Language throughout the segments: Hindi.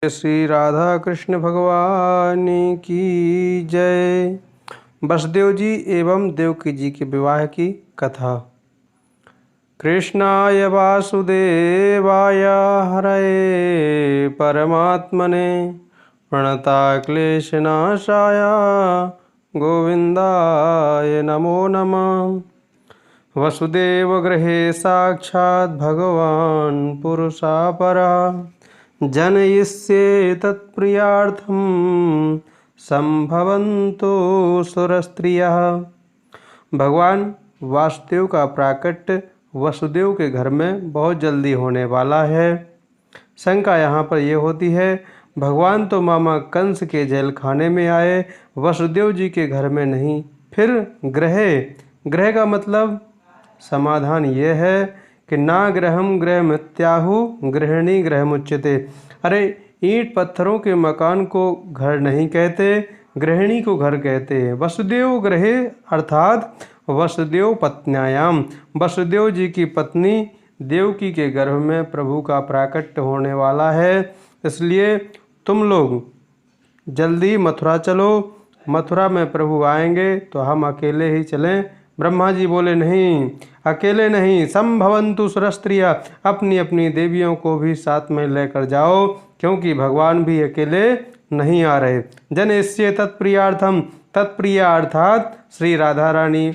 श्री राधा कृष्ण भगवान की जय। वसुदेव जी एवं देवकी जी के विवाह की कथा। कृष्णाय वासुदेवाय हरये परमात्मने प्रणताक्लेशनाशाय गोविंदाय नमो नमः। वसुदेव गृहे साक्षात् भगवान् पुरुषा परः जनयिष्ये तत्प्रियार्थं संभवन्तु सुरस्त्रियः। भगवान वासुदेव का प्राकट्य वसुदेव के घर में बहुत जल्दी होने वाला है। शंका यहाँ पर यह होती है, भगवान तो मामा कंस के जेल खाने में आए, वसुदेव जी के घर में नहीं, फिर ग्रह का मतलब समाधान यह है कि ना गृहम गृहमित्याहु गृहिणी गृहमुच्यते। अरे ईंट पत्थरों के मकान को घर नहीं कहते, गृहिणी को घर कहते हैं। वसुदेव गृहे अर्थात वसुदेव पत्न्यायाम, वसुदेव जी की पत्नी देवकी के गर्भ में प्रभु का प्राकट्य होने वाला है। इसलिए तुम लोग जल्दी मथुरा चलो। मथुरा में प्रभु आएंगे तो हम अकेले ही चलें? ब्रह्मा जी बोले नहीं, अकेले नहीं, संभवन्तु सुरस्त्रिया, अपनी अपनी देवियों को भी साथ में लेकर जाओ, क्योंकि भगवान भी अकेले नहीं आ रहे। जनयिष्ये तत्प्रियार्थम, तत्प्रिया अर्थात श्री राधा रानी,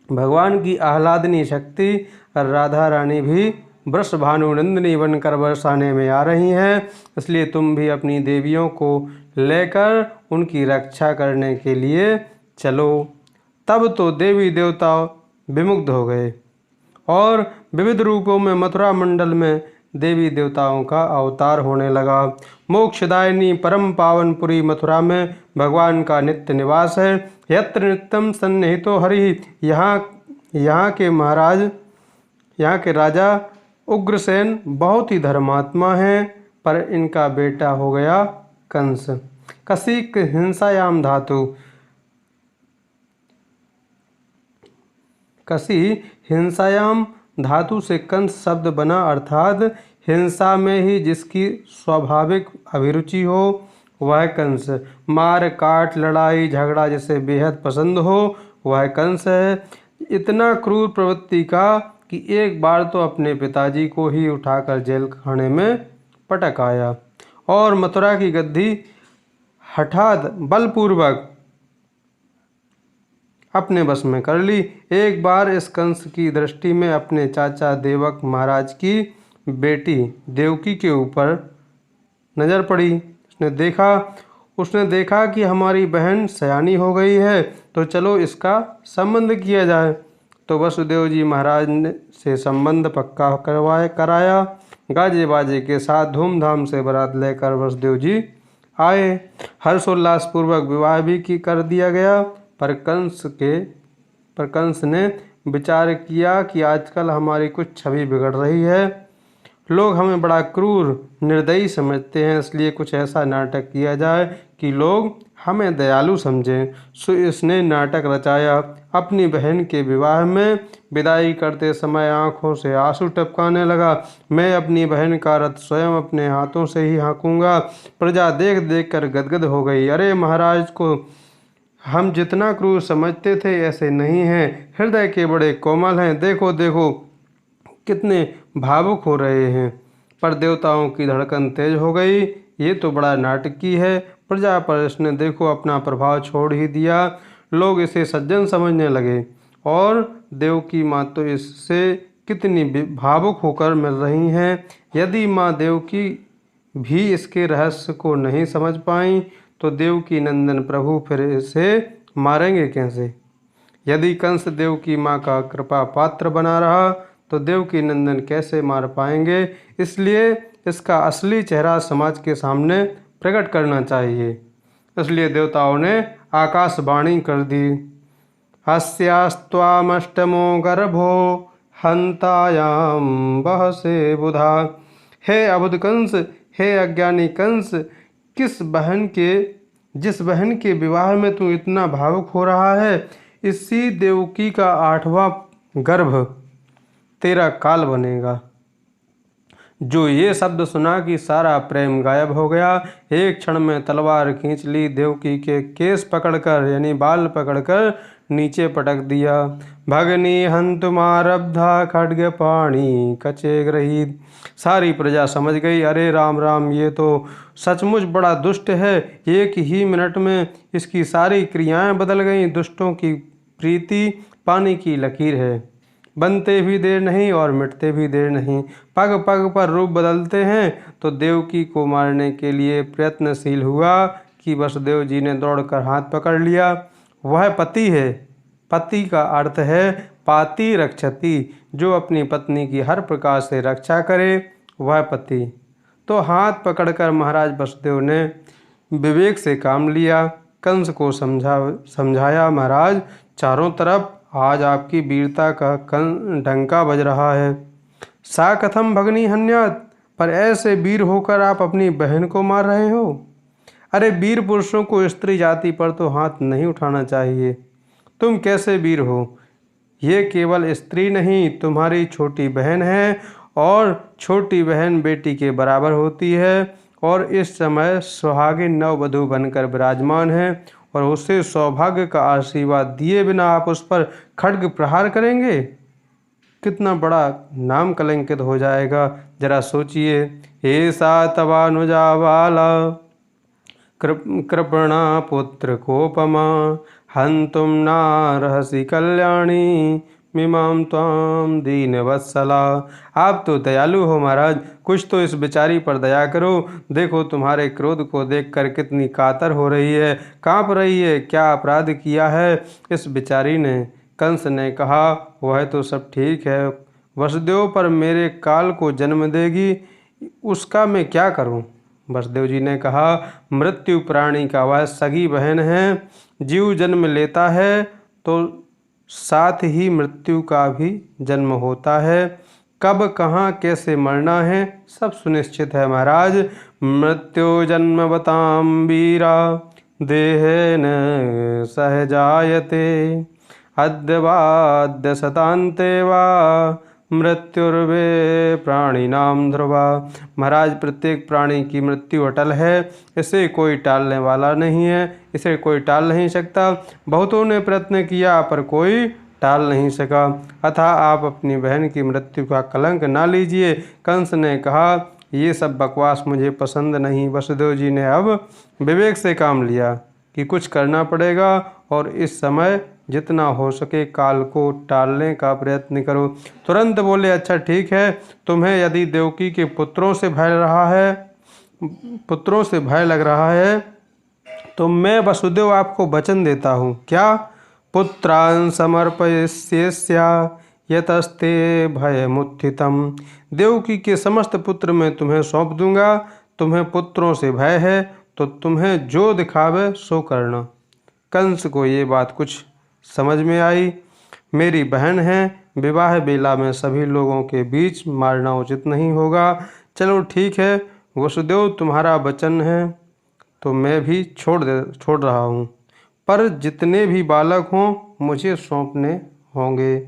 भगवान की आह्लादनी शक्ति राधा रानी भी वृषभानु नंदिनी बनकर बरसाने में आ रही हैं। इसलिए तुम भी अपनी देवियों को लेकर उनकी रक्षा करने के लिए चलो। तब तो देवी देवता विमुग्ध हो गए और विविध रूपों में मथुरा मंडल में देवी देवताओं का अवतार होने लगा। मोक्षदायिनी परम पावन पुरी मथुरा में भगवान का नित्य निवास है। यत्र नित्यम सन्निहितो हरि, यहाँ के महाराज, यहाँ के राजा उग्रसेन बहुत ही धर्मात्मा हैं, पर इनका बेटा हो गया कंस। कसिक हिंसायाम धातु, कसी हिंसायाम धातु से कंस शब्द बना, अर्थात हिंसा में ही जिसकी स्वाभाविक अभिरुचि हो वह कंस। मार काट लड़ाई झगड़ा जिसे बेहद पसंद हो वह कंस है। इतना क्रूर प्रवृत्ति का कि एक बार तो अपने पिताजी को ही उठाकर जेल खाने में पटक आया और मथुरा की गद्दी हठात बलपूर्वक अपने बस में कर ली। एक बार इस कंस की दृष्टि में अपने चाचा देवक महाराज की बेटी देवकी के ऊपर नजर पड़ी। उसने देखा कि हमारी बहन सयानी हो गई है, तो चलो इसका संबंध किया जाए। तो वसुदेव जी महाराज ने से संबंध पक्का कराया। गाजे बाजे के साथ धूमधाम से बारात लेकर वसुदेव जी आए। हर्षोल्लास पूर्वक विवाह भी कर दिया गया। पर कंस ने विचार किया कि आजकल हमारी कुछ छवि बिगड़ रही है, लोग हमें बड़ा क्रूर निर्दयी समझते हैं, इसलिए कुछ ऐसा नाटक किया जाए कि लोग हमें दयालु समझें। सो इसने नाटक रचाया। अपनी बहन के विवाह में विदाई करते समय आंखों से आंसू टपकाने लगा। मैं अपनी बहन का रथ स्वयं अपने हाथों से ही हाँकूंगा। प्रजा देख देख कर गदगद हो गई। अरे महाराज को हम जितना क्रूर समझते थे ऐसे नहीं हैं, हृदय के बड़े कोमल हैं, देखो देखो कितने भावुक हो रहे हैं। पर देवताओं की धड़कन तेज हो गई। ये तो बड़ा नाटकी है। प्रजा पर इसने देखो अपना प्रभाव छोड़ ही दिया। लोग इसे सज्जन समझने लगे और देवकी माँ तो इससे कितनी भावुक होकर मिल रही हैं। यदि माँ देवकी भी इसके रहस्य को नहीं समझ पाई तो देवकी नंदन प्रभु फिर इसे मारेंगे कैसे? यदि कंस देवकी माँ का कृपा पात्र बना रहा तो देवकी नंदन कैसे मार पाएंगे? इसलिए इसका असली चेहरा समाज के सामने प्रकट करना चाहिए। इसलिए देवताओं ने आकाशवाणी कर दी। हस्यास्त्वामष्टमो गर्भो हंतायाम बहसे बुधा। हे अबुध कंस, हे अज्ञानी कंस, जिस बहन के विवाह में तू इतना भावुक हो रहा है, इसी देवकी का 8वां गर्भ तेरा काल बनेगा। जो ये शब्द सुना कि सारा प्रेम गायब हो गया। एक क्षण में तलवार खींच ली, देवकी के केस पकड़कर यानी बाल पकड़कर नीचे पटक दिया। भगनी हंतुमारब्धा खड्ग पाणी कचे ग्रहीत। सारी प्रजा समझ गई, अरे राम राम, ये तो सचमुच बड़ा दुष्ट है। एक ही मिनट में इसकी सारी क्रियाएं बदल गईं। दुष्टों की प्रीति पानी की लकीर है, बनते भी देर नहीं और मिटते भी देर नहीं। पग पग पर रूप बदलते हैं। तो देवकी को मारने के लिए प्रयत्नशील हुआ कि वसुदेव जी ने दौड़कर हाथ पकड़ लिया। वह पति है। पति का अर्थ है पाति रक्षति, जो अपनी पत्नी की हर प्रकार से रक्षा करे, वह पति। तो हाथ पकड़कर महाराज वसुदेव ने विवेक से काम लिया। कंस को समझाया, महाराज चारों तरफ आज आपकी वीरता का डंका बज रहा है। सा कथम भगनी हन्यात, पर ऐसे वीर होकर आप अपनी बहन को मार रहे हो। अरे वीर पुरुषों को स्त्री जाति पर तो हाथ नहीं उठाना चाहिए। तुम कैसे वीर हो? ये केवल स्त्री नहीं, तुम्हारी छोटी बहन है, और छोटी बहन बेटी के बराबर होती है, और इस समय सुहागिन नववधू बनकर विराजमान है, और उसे सौभाग्य का आशीर्वाद दिए बिना आप उस पर खड्ग प्रहार करेंगे? कितना बड़ा नाम कलंकित हो जाएगा, जरा सोचिए। ऐसा तवानुजा बाला कृपणा पुत्र कोपमा हंतुम नारहसि कल्याणी मिमाम त्वाम दीन वत्सला। आप तो दयालु हो महाराज, कुछ तो इस बेचारी पर दया करो। देखो तुम्हारे क्रोध को देखकर कितनी कातर हो रही है, कांप रही है। क्या अपराध किया है इस बेचारी ने? कंस ने कहा, वह तो सब ठीक है, वसुदेव पर मेरे काल को जन्म देगी, उसका मैं क्या करूं? वसुदेव जी ने कहा, मृत्यु प्राणी का वह सगी बहन है। जीव जन्म लेता है तो साथ ही मृत्यु का भी जन्म होता है। कब कहाँ कैसे मरना है सब सुनिश्चित है महाराज। मृत्यु जन्म बताम वीरा देहेन सहजायते अद्यवाद्य शतान्ते वा मृत्युर्वे प्राणिनाम ध्रुवा। महाराज प्रत्येक प्राणी की मृत्यु अटल है, इसे कोई टालने वाला नहीं है, इसे कोई टाल नहीं सकता। बहुतों ने प्रयत्न किया पर कोई टाल नहीं सका। अतः आप अपनी बहन की मृत्यु का कलंक ना लीजिए। कंस ने कहा, ये सब बकवास मुझे पसंद नहीं। वसुदेव जी ने अब विवेक से काम लिया कि कुछ करना पड़ेगा, और इस समय जितना हो सके काल को टालने का प्रयत्न करो। तुरंत बोले, अच्छा ठीक है, तुम्हें यदि देवकी के पुत्रों से भय लग रहा है तो मैं वसुदेव आपको वचन देता हूँ। क्या? पुत्रान् समर्पयिष्यस्या यतस्ते भयमुत्थितम्। देवकी के समस्त पुत्र मैं तुम्हें सौंप दूंगा। तुम्हें पुत्रों से भय है तो तुम्हें जो दिखावे सो करना। कंस को ये बात कुछ समझ में आई। मेरी बहन है, विवाह बेला में सभी लोगों के बीच मारना उचित नहीं होगा। चलो ठीक है वसुदेव, तुम्हारा वचन है तो मैं भी छोड़ रहा हूँ, पर जितने भी बालक हों मुझे सौंपने होंगे।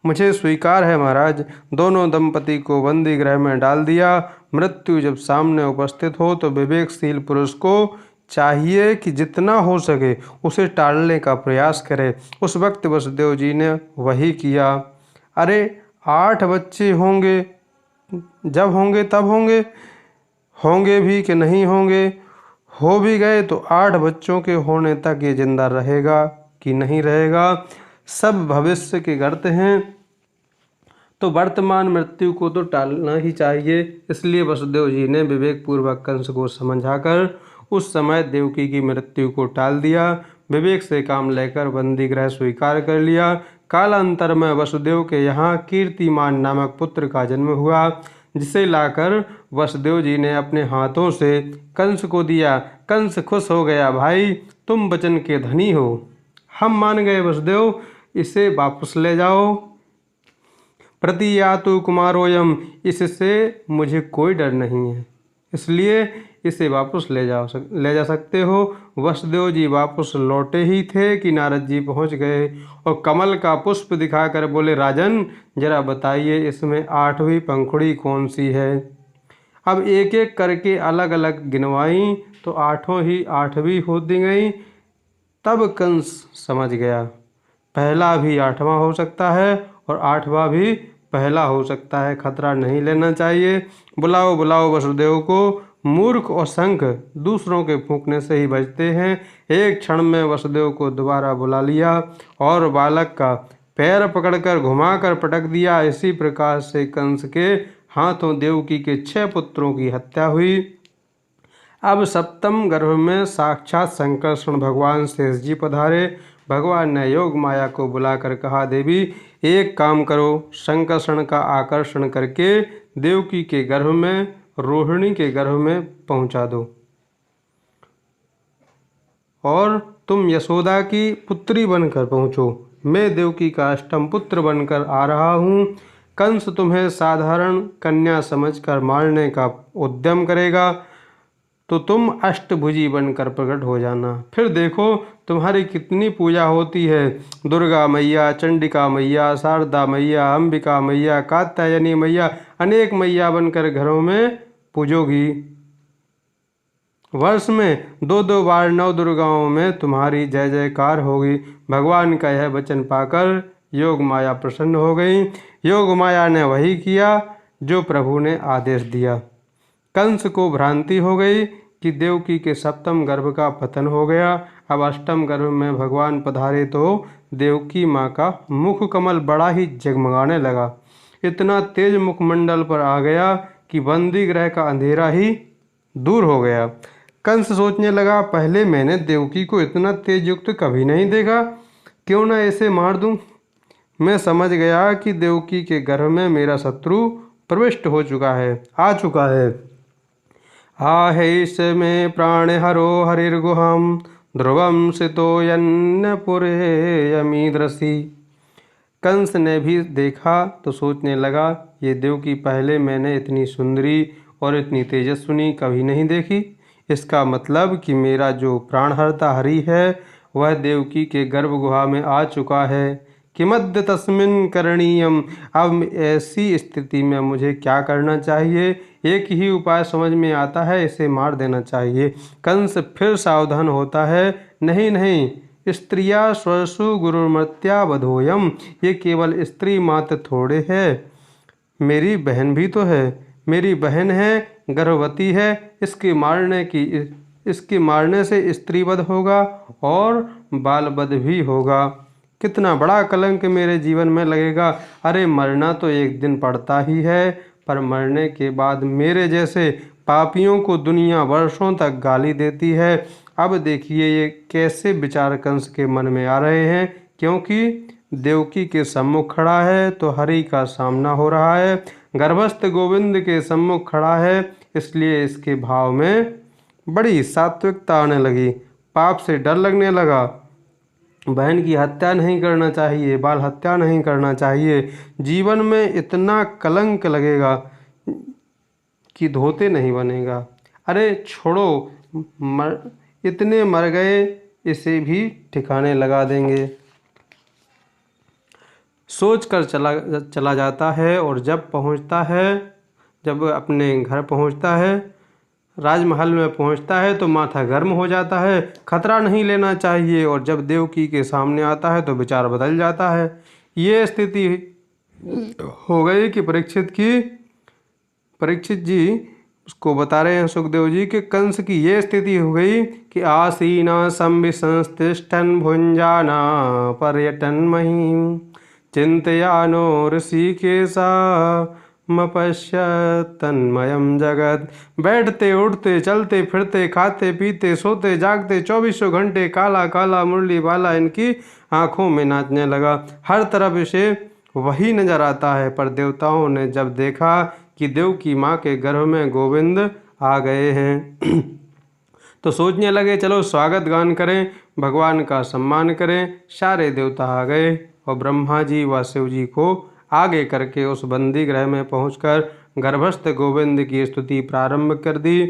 मुझे स्वीकार है महाराज। दोनों दंपति को बंदी गृह में डाल दिया। मृत्यु जब सामने उपस्थित हो तो विवेकशील पुरुष को चाहिए कि जितना हो सके उसे टालने का प्रयास करे। उस वक्त वसुदेव जी ने वही किया। अरे 8 बच्चे होंगे, जब होंगे तब होंगे भी कि नहीं होंगे, हो भी गए तो 8 बच्चों के होने तक ये जिंदा रहेगा कि नहीं रहेगा, सब भविष्य के गर्त हैं। तो वर्तमान मृत्यु को तो टालना ही चाहिए। इसलिए वसुदेव जी ने विवेकपूर्वक कंस को समझाकर उस समय देवकी की मृत्यु को टाल दिया। विवेक से काम लेकर बंदी गृह स्वीकार कर लिया। कालांतर में वसुदेव के यहाँ कीर्तिमान नामक पुत्र का जन्म हुआ, जिसे लाकर वसुदेव जी ने अपने हाथों से कंस को दिया। कंस खुश हो गया, भाई तुम वचन के धनी हो, हम मान गए वसुदेव, इसे वापस ले जाओ। प्रतियातु कुमारोयम, इससे मुझे कोई डर नहीं है, इसलिए इसे वापस ले जा सकते हो। वसुदेव जी वापस लौटे ही थे कि नारद जी पहुंच गए और कमल का पुष्प दिखाकर बोले, राजन जरा बताइए इसमें 8वीं पंखुड़ी कौन सी है। अब एक एक करके अलग अलग गिनवाई तो 8 ही 8वीं होती गई। तब कंस समझ गया, पहला भी 8वां हो सकता है और 8वां भी पहला हो सकता है, खतरा नहीं लेना चाहिए। बुलाओ बुलाओ वसुदेव को। मूर्ख और शंख दूसरों के फूंकने से ही बजते हैं। एक क्षण में वसुदेव को दोबारा बुला लिया और बालक का पैर पकड़कर घुमाकर पटक दिया। इसी प्रकार से कंस के हाथों देवकी के 6 पुत्रों की हत्या हुई। अब सप्तम गर्भ में साक्षात संकर्षण भगवान शेष जी पधारे। भगवान ने योग माया को बुलाकर कहा, देवी एक काम करो, संकर्षण का आकर्षण करके देवकी के गर्भ में, रोहिणी के गर्भ में पहुंचा दो और तुम यशोदा की पुत्री बनकर पहुंचो। मैं देवकी का अष्टम पुत्र बनकर आ रहा हूँ। कंस तुम्हें साधारण कन्या समझकर मारने का उद्यम करेगा तो तुम अष्टभुजी बनकर प्रकट हो जाना। फिर देखो तुम्हारी कितनी पूजा होती है। दुर्गा मैया, चंडिका मैया, शारदा मैया, अंबिका मैया, कात्यायनी मैया, अनेक मैया बनकर घरों में पूजोगी। वर्ष में 2-2 बार 9 दुर्गाओं में तुम्हारी जय जयकार होगी। भगवान का यह वचन पाकर योग माया प्रसन्न हो गई। योग माया ने वही किया जो प्रभु ने आदेश दिया। कंस को भ्रांति हो गई कि देवकी के सप्तम गर्भ का पतन हो गया। अब अष्टम गर्भ में भगवान पधारे तो देवकी माँ का मुख कमल बड़ा ही जगमगाने लगा। इतना तेज मुखमंडल पर आ गया कि बंदी गृह का अंधेरा ही दूर हो गया। कंस सोचने लगा, पहले मैंने देवकी को इतना तेज युक्त कभी नहीं देखा, क्यों न इसे मार दूं। मैं समझ गया कि देवकी के गर्भ में मेरा शत्रु प्रविष्ट हो चुका है, आ चुका है। आहेश में प्राण हरो हरिर्गुहम ध्रुवम सितो यन्नपुरे यमीदृषि। कंस ने भी देखा तो सोचने लगा, ये देवकी पहले मैंने इतनी सुंदरी और इतनी तेजस्विनी कभी नहीं देखी। इसका मतलब कि मेरा जो प्राणहर्ता हरि है वह देवकी के गर्भगुहा में आ चुका है। किमद्य तस्मिन् करणीयम। अब ऐसी स्थिति में मुझे क्या करना चाहिए। एक ही उपाय समझ में आता है, इसे मार देना चाहिए। कंस फिर सावधान होता है, नहीं नहीं, स्त्रिया स्वसु गुरुमत्या वधोयम। ये केवल स्त्री मात्र थोड़े है, मेरी बहन भी तो है। मेरी बहन है, गर्भवती है, इसके मारने से स्त्रीवध होगा और बालवध भी होगा। कितना बड़ा कलंक मेरे जीवन में लगेगा। अरे मरना तो एक दिन पड़ता ही है, पर मरने के बाद मेरे जैसे पापियों को दुनिया वर्षों तक गाली देती है। अब देखिए ये कैसे विचार कंस के मन में आ रहे हैं, क्योंकि देवकी के सम्मुख खड़ा है तो हरि का सामना हो रहा है, गर्भस्थ गोविंद के सम्मुख खड़ा है, इसलिए इसके भाव में बड़ी सात्विकता आने लगी। पाप से डर लगने लगा। बहन की हत्या नहीं करना चाहिए, बाल हत्या नहीं करना चाहिए। जीवन में इतना कलंक लगेगा कि धोते नहीं बनेगा। अरे छोड़ो, इतने मर गए, इसे भी ठिकाने लगा देंगे। सोच कर चला जाता है और जब अपने घर पहुंचता है, राजमहल में पहुंचता है तो माथा गर्म हो जाता है। खतरा नहीं लेना चाहिए और जब देवकी के सामने आता है तो विचार बदल जाता है। ये स्थिति हो गई कि परीक्षित जी उसको बता रहे हैं सुखदेव जी के, कंस की ये स्थिति हो गई कि आसीना संविसंस्तिष्ठन् भुंजाना पर्यटन महीं चिंतयानो ऋषिकेशा मपश्य तन्मयम जगत। बैठते उठते चलते फिरते खाते पीते सोते जागते 24 घंटे काला काला मुरली वाला इनकी आंखों में नाचने लगा। हर तरफ इसे वही नजर आता है। पर देवताओं ने जब देखा कि देवकी माँ के गर्भ में गोविंद आ गए हैं तो सोचने लगे, चलो स्वागत गान करें, भगवान का सम्मान करें। सारे देवता आ गए और ब्रह्मा जी व शिव जी को आगे करके उस बंदी गृह में पहुंचकर गर्भस्थ गोविंद की स्तुति प्रारंभ कर दी।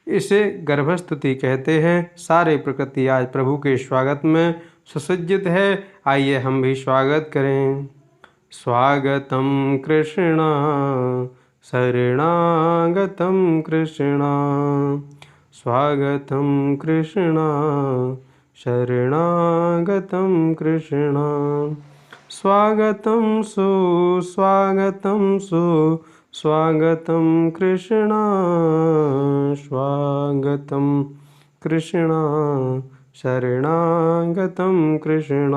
इसे गर्भस्तुति कहते हैं। सारे प्रकृति आज प्रभु के स्वागत में सुसज्जित है। आइए हम भी स्वागत करें। स्वागतम कृष्ण शरणागतम कृष्ण, स्वागतम कृष्ण शरणागतम कृष्ण, स्वागतम सुस्वागतम सुस्वागतम कृष्ण, स्वागतम कृष्ण शरणागतम कृष्ण।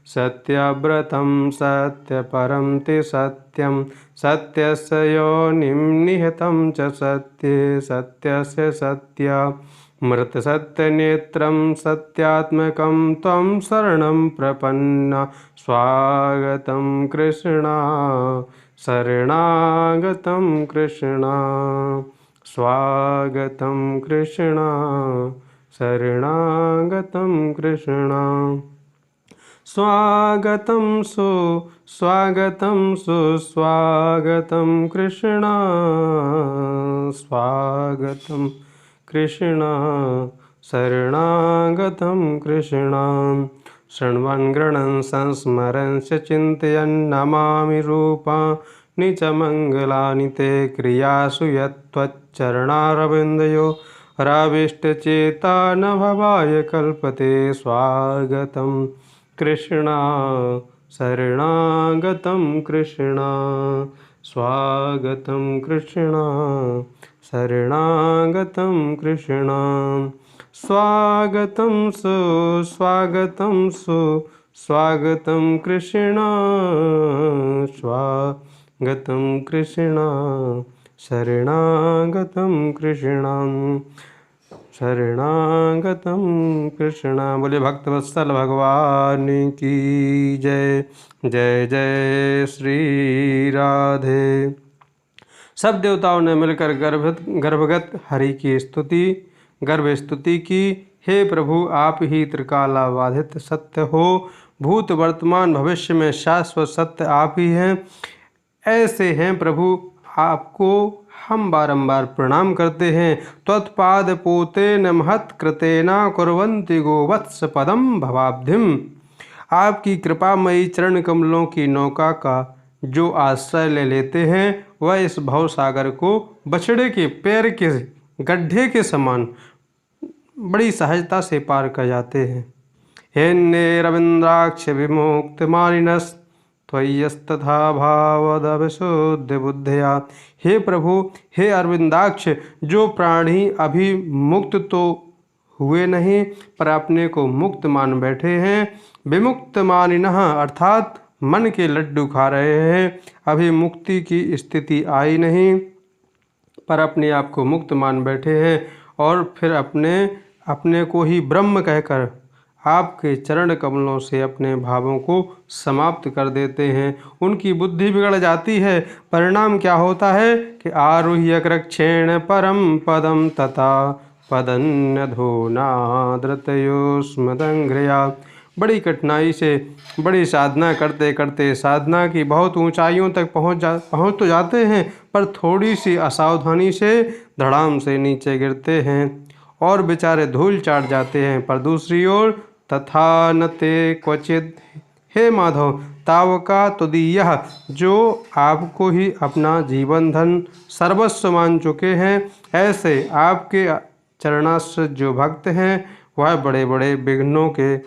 सत्यव्रतं सत्यपरं ते सत्यं, सत्यस्य योनिं निहितं च सत्ये, सत्यस्य सत्यमृतसत्यनेत्रं सत्यात्मकं त्वं शरणं प्रपन्ना। स्वागतं कृष्ण शरणागतं कृष्ण, स्वागतं कृष्ण शरणागतं कृष्ण। स्वागतं सुस्वागतं सुस्वागतं कृष्ण, स्वागतं कृष्ण शरणागतं कृष्ण। शृण्वन् गृह्णन् संस्मरन् च चिन्तयन् नमामि रूपाणि च मङ्गलानि ते, क्रियासु यत्त्वच्चरणारविन्दयो राविष्टचेता न भवाय कल्पते। स्वागतं कृष्ण शरणागतं कृष्ण, स्वागतं कृष्ण शरणागतं कृष्ण। स्वागतं सुस्वागतं सुस्वागतं कृष्ण, स्वागतं कृष्ण शरणागतं कृष्ण, शरणागतं कृष्ण। बोले भक्तवत्सल भगवान की जय। जय जय श्री राधे। सब देवताओं ने मिलकर गर्भगत हरि की गर्भ स्तुति की। हे प्रभु, आप ही त्रिकालाबाधित सत्य हो। भूत वर्तमान भविष्य में शाश्वत सत्य आप ही हैं। ऐसे हैं प्रभु, आपको हम बारंबार प्रणाम करते हैं। त्वत्पाद पोतेन महत् कृतेन कुर्वन्ति गोवत्स पदम भवाब्धिम। आपकी कृपामयी चरण कमलों की नौका का जो आश्रय ले लेते हैं, वह इस भव सागर को बछड़े के पैर के गड्ढे के समान बड़ी सहजता से पार कर जाते हैं। हेन्ने रविंद्राक्ष विमुक्त मानिनस त्वय्यस्तथा भावदविशुद्ध बुद्धया। हे प्रभु, हे अरविंदाक्ष, जो प्राणी अभी मुक्त तो हुए नहीं पर अपने को मुक्त मान बैठे हैं, विमुक्त मानिनः अर्थात मन के लड्डू खा रहे हैं, अभी मुक्ति की स्थिति आई नहीं पर अपने आप को मुक्त मान बैठे हैं और फिर अपने को ही ब्रह्म कहकर आपके चरण कमलों से अपने भावों को समाप्त कर देते हैं। उनकी बुद्धि बिगड़ जाती है। परिणाम क्या होता है कि आरुह्य कृच्छेण परम पदम तथा पदन्यधूनाद्रतयोस्मदंघ्रया। बड़ी कठिनाई से बड़ी साधना करते करते साधना की बहुत ऊंचाइयों तक पहुँच तो जाते हैं, पर थोड़ी सी असावधानी से धड़ाम से नीचे गिरते हैं और बेचारे धूल चाट जाते हैं। पर दूसरी ओर तथा न ते क्वचित, हे माधव, तावका तुदीयः, जो आपको ही अपना जीवन धन सर्वस्व मान चुके हैं, ऐसे आपके चरणाश्रित जो भक्त हैं, वह बड़े बड़े विघ्नों के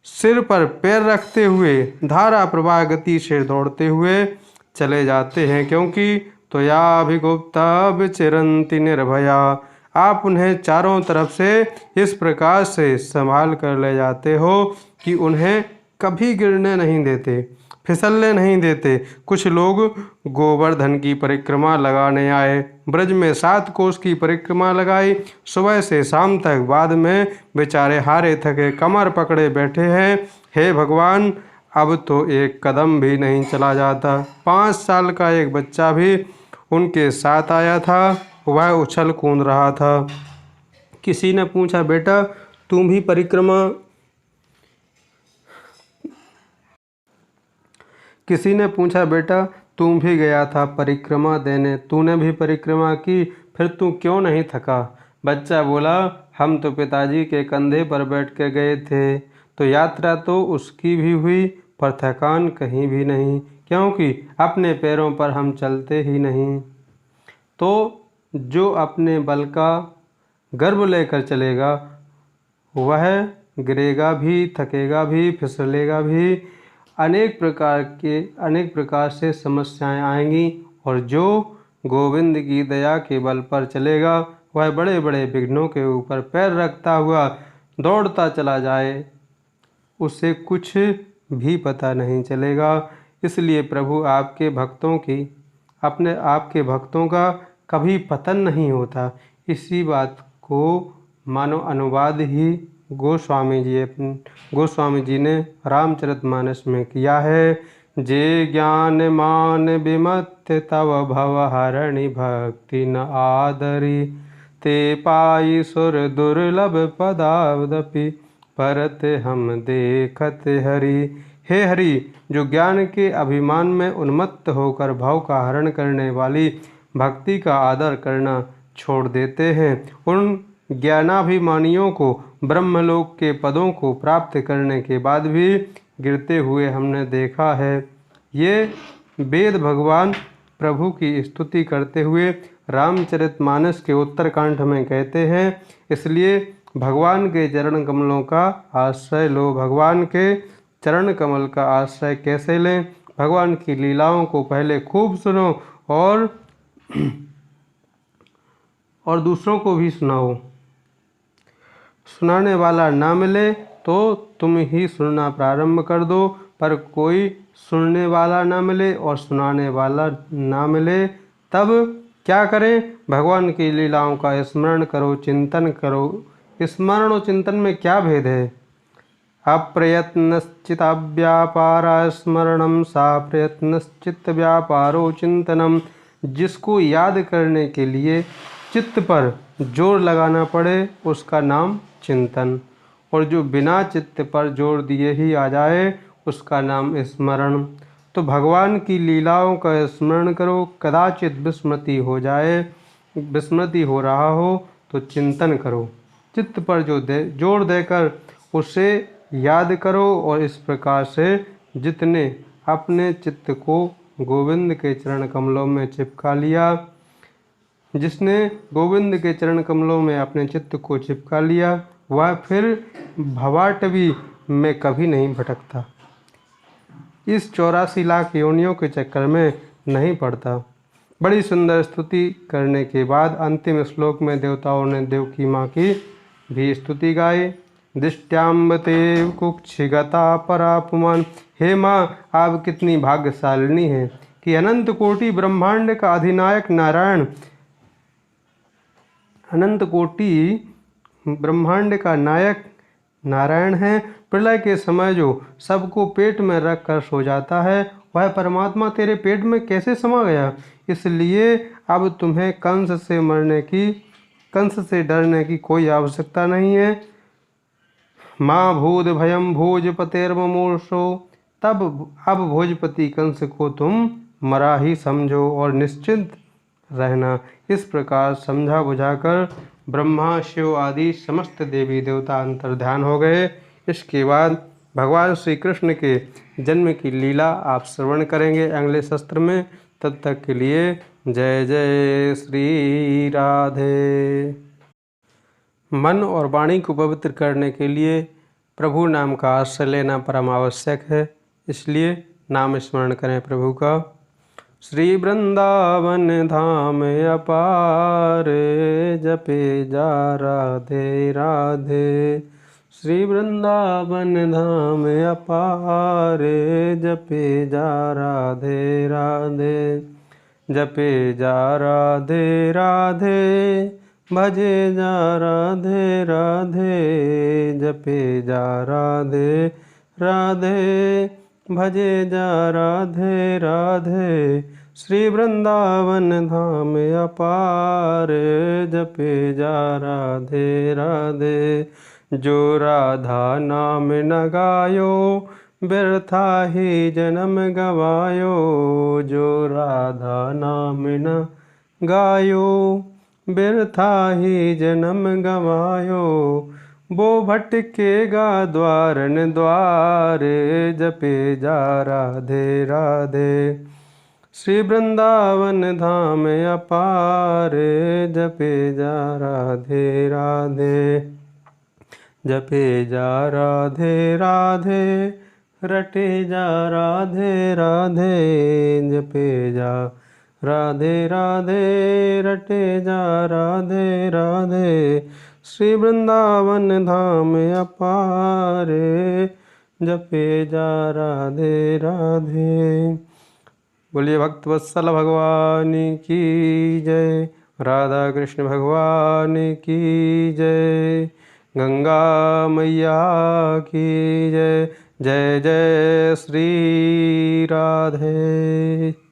सिर पर पैर रखते हुए धारा प्रवाह गति से दौड़ते हुए चले जाते हैं, क्योंकि त्वयाभिगुप्ता विचरन्ति निर्भया। आप उन्हें चारों तरफ से इस प्रकार से संभाल कर ले जाते हो कि उन्हें कभी गिरने नहीं देते, फिसलने नहीं देते। कुछ लोग गोवर्धन की परिक्रमा लगाने आए, ब्रज में 7 कोस की परिक्रमा लगाई, सुबह से शाम तक, बाद में बेचारे हारे थके कमर पकड़े बैठे हैं। हे भगवान, अब तो एक कदम भी नहीं चला जाता। 5 साल का एक बच्चा भी उनके साथ आया था, वह उछल कूद रहा था। किसी ने पूछा, बेटा तुम भी परिक्रमा किसी ने पूछा, बेटा तुम भी गया था परिक्रमा देने, तूने भी परिक्रमा की, फिर तू क्यों नहीं थका? बच्चा बोला, हम तो पिताजी के कंधे पर बैठ कर गए थे, तो यात्रा तो उसकी भी हुई, पर थकान कहीं भी नहीं, क्योंकि अपने पैरों पर हम चलते ही नहीं। तो जो अपने बल का गर्व लेकर चलेगा वह गिरेगा भी, थकेगा भी, फिसलेगा भी, अनेक प्रकार से समस्याएं आएंगी। और जो गोविंद की दया के बल पर चलेगा वह बड़े बड़े विघ्नों के ऊपर पैर रखता हुआ दौड़ता चला जाए, उसे कुछ भी पता नहीं चलेगा। इसलिए प्रभु आपके भक्तों का कभी पतन नहीं होता। इसी बात को मानो अनुवाद ही गोस्वामी जी ने रामचरितमानस में किया है। जे ज्ञान मान विमत तव भव हरणि भक्ति न आदरी, ते पाई सुर दुर्लभ पदावदपि परत हम देखत हरि। हे हरि, जो ज्ञान के अभिमान में उन्मत्त होकर भव का हरण करने वाली भक्ति का आदर करना छोड़ देते हैं, उन ज्ञानाभिमानियों को ब्रह्मलोक के पदों को प्राप्त करने के बाद भी गिरते हुए हमने देखा है। ये वेद भगवान प्रभु की स्तुति करते हुए रामचरितमानस के उत्तरकांड में कहते हैं। इसलिए भगवान के चरण कमलों का आश्रय लो। भगवान के चरण कमल का आश्रय कैसे लें? भगवान की लीलाओं को पहले खूब सुनो और दूसरों को भी सुनाओ। सुनाने वाला ना मिले तो तुम ही सुनना प्रारंभ कर दो, पर कोई सुनने वाला ना मिले और सुनाने वाला ना मिले तब क्या करें? भगवान की लीलाओं का स्मरण करो, चिंतन करो। स्मरण और चिंतन में क्या भेद है? अप्रयत्नश्चित्तव्यापारा स्मरणम सा प्रयत्नश्चित्त व्यापारो चिंतनम। जिसको याद करने के लिए चित्त पर जोर लगाना पड़े उसका नाम चिंतन, और जो बिना चित्त पर जोर दिए ही आ जाए उसका नाम स्मरण। तो भगवान की लीलाओं का स्मरण करो। कदाचित विस्मृति हो रहा हो तो चिंतन करो। चित्त पर जोर देकर उसे याद करो। और इस प्रकार से जितने अपने चित्त को गोविंद के चरण कमलों में चिपका लिया, जिसने गोविंद के चरण कमलों में अपने चित्त को चिपका लिया, वह फिर भवाटवी में कभी नहीं भटकता, इस 84 लाख योनियों के चक्कर में नहीं पड़ता। बड़ी सुंदर स्तुति करने के बाद अंतिम श्लोक में देवताओं ने देवकी माँ की भी स्तुति गाई। दिष्ट्याम्बते कुक्षिगता परापुमान। हे माँ, आप कितनी भाग्यशालिनी हैं कि अनंत कोटि ब्रह्मांड का अधिनायक नारायण, अनंत कोटि ब्रह्मांड का नायक नारायण है। प्रलय के समय जो सबको पेट में रख कर सो जाता है, वह परमात्मा तेरे पेट में कैसे समा गया? इसलिए अब तुम्हें कंस से डरने की कोई आवश्यकता नहीं है। माँ भूत भयम भोजपतेर्ममूर्षो। तब अब भोजपति कंस को तुम मरा ही समझो और निश्चिंत रहना। इस प्रकार समझा बुझाकर ब्रह्मा, शिव आदि समस्त देवी देवता अंतर्ध्यान हो गए। इसके बाद भगवान श्री कृष्ण के जन्म की लीला आप श्रवण करेंगे अगले सत्र में। तब तक के लिए जय जय श्री राधे। मन और वाणी को पवित्र करने के लिए प्रभु नाम का आश्रय लेना परम आवश्यक है। इसलिए नाम स्मरण करें प्रभु का। श्री वृंदावन धाम अपार, जपे जा राधे राधे। श्री वृंदावन धाम अपार, जपे जा राधे राधे। जपे जा राधे राधे, भजे जा राधे राधे। जपे जा राधे राधे, भजे जा राधे राधे। श्री वृंदावन धाम अपार, जपे जा राधे राधे। जो राधा नाम न गायो, व्यर्था ही जन्म गवायो। जो राधा नाम न गायो, बिरथा ही जन्म गवायो, वो भटकेगा द्वारन द्वार, जपे जा राधे राधे। श्री वृंदावन धाम अपार, जपे जा राधे राधे। जपे जा राधे राधे, रटे जा राधे राधे। जपे जा राधे राधे, रटे जा राधे राधे। श्री वृंदावन धाम अपार, जपे जा राधे राधे। बोलिए भक्तवत्सल भगवान की जय, राधा कृष्ण भगवान की जय, गंगा मैया की जय। जय जय श्री राधे।